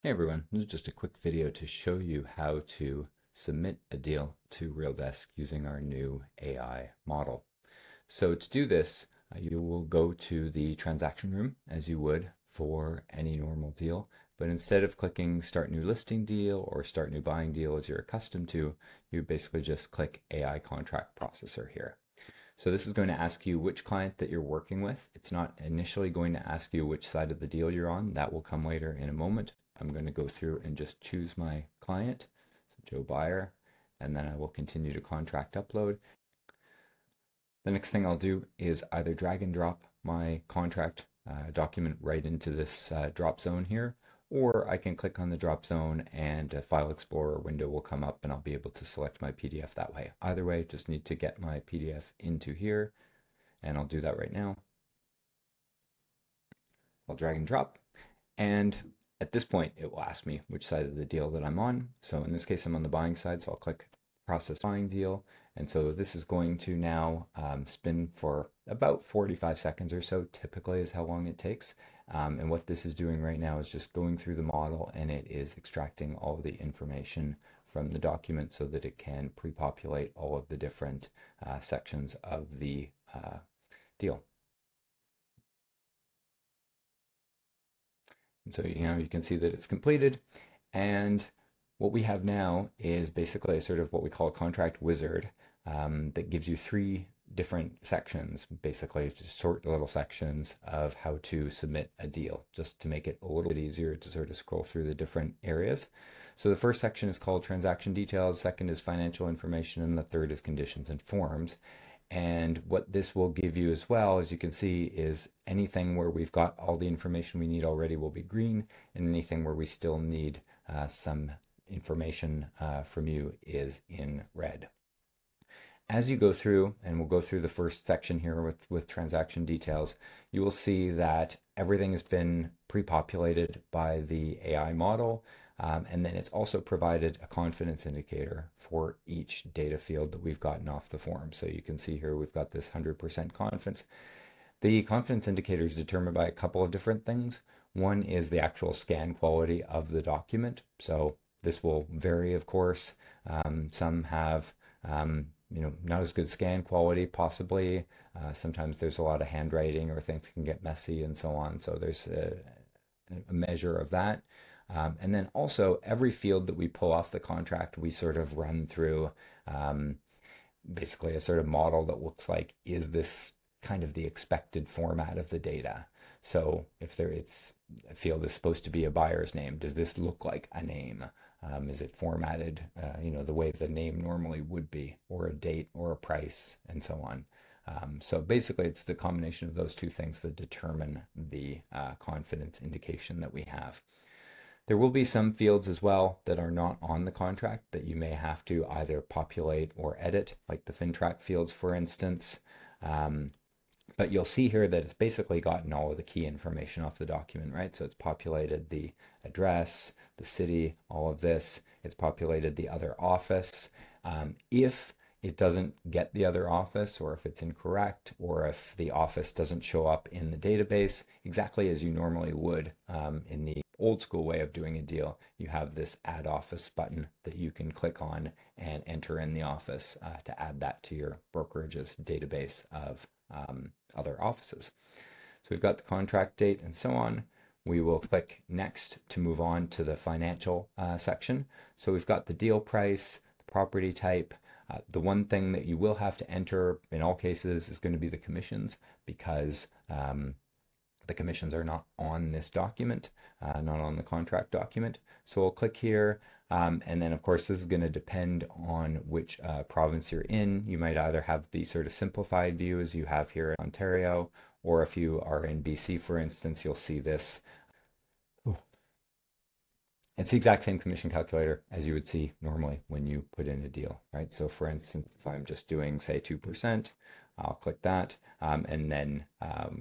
Hey everyone, this is just a quick video to show you how to submit a deal to RealDesk using our new AI model. So to do this, you will go to the transaction room as you would for any normal deal, but instead of clicking Start New Listing Deal or Start New Buying Deal as you're accustomed to, you basically just click AI Contract Processor here. So this is going to ask you which client that you're working with. It's not initially going to ask you which side of the deal you're on. That will come later in a moment. I'm going to go through and just choose my client, so Joe Buyer, and then I will continue to contract upload. The next thing I'll do is either drag and drop my contract document right into this drop zone here, or I can click on the drop zone and a File Explorer window will come up and I'll be able to select my PDF that way. Either way, just need to get my PDF into here, and I'll do that right now. I'll drag and drop, and at this point, it will ask me which side of the deal that I'm on. So in this case, I'm on the buying side, so I'll click Process Buying Deal. And so this is going to now spin for about 45 seconds or so, typically is how long it takes. And what this is doing right now is just going through the model, and it is extracting all of the information from the document so that it can pre-populate all of the different sections of the deal. And so, you can see that it's completed. And what we have now is basically sort of what we call a contract wizard that gives you three different sections, basically just short little sections of how to submit a deal, just to make it a little bit easier to sort of scroll through the different areas. So the first section is called transaction details, second is financial information, and the third is conditions and forms. And what this will give you as well, as you can see, is anything where we've got all the information we need already will be green, and anything where we still need some information from you is in red. As you go through, and we'll go through the first section here with transaction details, you will see that everything has been pre-populated by the AI model. And then it's also provided a confidence indicator for each data field that we've gotten off the form. So you can see here we've got this 100% confidence. The confidence indicator is determined by a couple of different things. One is the actual scan quality of the document. So this will vary, of course. Some have not as good scan quality, possibly. Sometimes there's a lot of handwriting or things can get messy and so on. So there's a measure of that. And then also every field that we pull off the contract, we sort of run through basically a sort of model that looks like, is this kind of the expected format of the data? So if it's a field is supposed to be a buyer's name, does this look like a name? Is it formatted, the way the name normally would be, or a date or a price and so on? So basically it's the combination of those two things that determine the confidence indication that we have. There will be some fields as well that are not on the contract that you may have to either populate or edit, like the FINTRAC fields, for instance. But you'll see here that it's basically gotten all of the key information off the document, right? So it's populated the address, the city, all of this. It's populated the other office. If it doesn't get the other office, or if it's incorrect, or if the office doesn't show up in the database exactly as you normally would in the old school way of doing a deal, you have this add office button that you can click on and enter in the office to add that to your brokerage's database of other offices. So we've got the contract date and so on. We will click next to move on to the financial section. So we've got the deal price, the property type. The one thing that you will have to enter in all cases is going to be the commissions, because the commissions are not on this document, not on the contract document. So we'll click here. And then, of course, this is going to depend on which province you're in. You might either have the sort of simplified view as you have here in Ontario, or if you are in BC, for instance, you'll see this. It's the exact same commission calculator as you would see normally when you put in a deal, right? So for instance, if I'm just doing, say, 2%, I'll click that, and then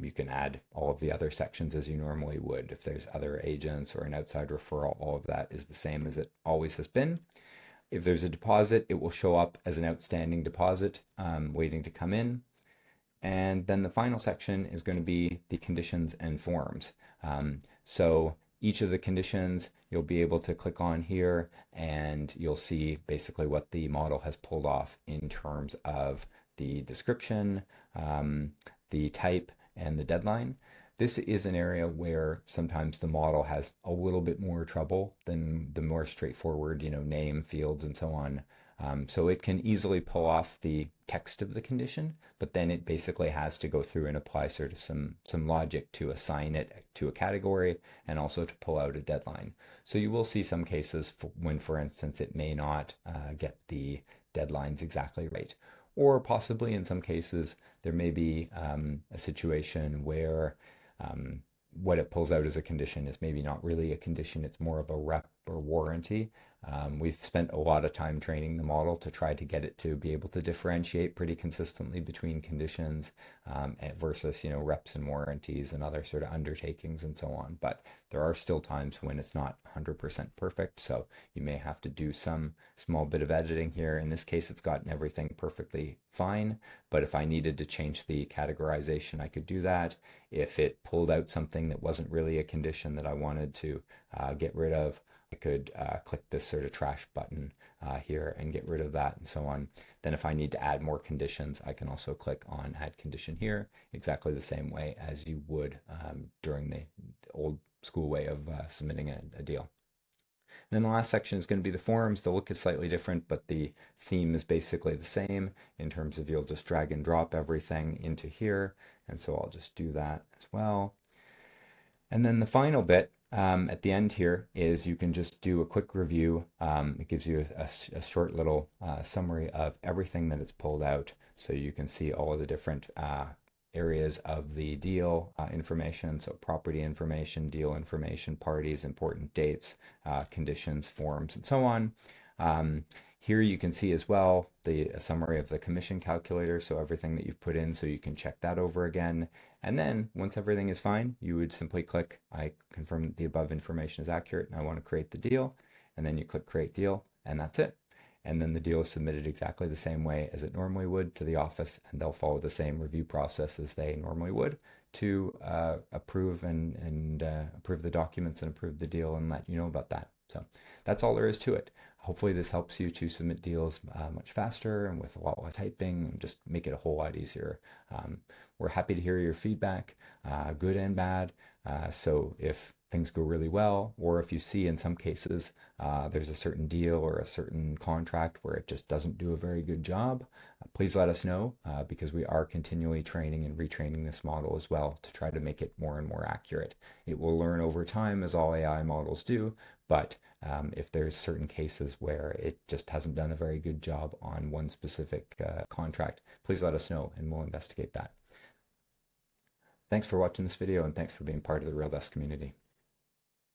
you can add all of the other sections as you normally would. If there's other agents or an outside referral, all of that is the same as it always has been. If there's a deposit, it will show up as an outstanding deposit waiting to come in. And then the final section is going to be the conditions and forms. So each of the conditions you'll be able to click on here, and you'll see basically what the model has pulled off in terms of the description, the type, and the deadline. This is an area where sometimes the model has a little bit more trouble than the more straightforward, name, fields, and so on. So it can easily pull off the text of the condition, but then it basically has to go through and apply sort of some logic to assign it to a category and also to pull out a deadline. So you will see some cases when, for instance, it may not get the deadlines exactly right. Or possibly in some cases, there may be a situation where what it pulls out as a condition is maybe not really a condition, it's more of a rep or warranty. We've spent a lot of time training the model to try to get it to be able to differentiate pretty consistently between conditions versus, reps and warranties and other sort of undertakings and so on. But there are still times when it's not 100% perfect, so you may have to do some small bit of editing here. In this case, it's gotten everything perfectly fine, but if I needed to change the categorization, I could do that. If it pulled out something that wasn't really a condition that I wanted to get rid of, I could click this sort of trash button here and get rid of that and so on. Then if I need to add more conditions, I can also click on add condition here, exactly the same way as you would during the old school way of submitting a deal. And then the last section is going to be the forms. The look is slightly different, but the theme is basically the same in terms of you'll just drag and drop everything into here. And so I'll just do that as well. And then the final bit at the end here is you can just do a quick review. It gives you a short little summary of everything that it's pulled out. So you can see all of the different areas of the deal information, so property information, deal information, parties, important dates, conditions, forms, and so on. Here you can see as well the summary of the commission calculator, so everything that you've put in, so you can check that over again. And then once everything is fine, you would simply click, I confirm that the above information is accurate and I want to create the deal. And then you click create deal, and that's it. And then the deal is submitted exactly the same way as it normally would to the office, and they'll follow the same review process as they normally would to approve and approve the documents and approve the deal and let you know about that. So that's all there is to it. Hopefully this helps you to submit deals much faster and with a lot less typing, and just make it a whole lot easier. We're happy to hear your feedback, good and bad. So if things go really well, or if you see in some cases there's a certain deal or a certain contract where it just doesn't do a very good job, please let us know, because we are continually training and retraining this model as well to try to make it more and more accurate. It will learn over time, as all AI models do, but if there's certain cases where it just hasn't done a very good job on one specific contract, please let us know and we'll investigate that. Thanks for watching this video, and thanks for being part of the Real Desk community.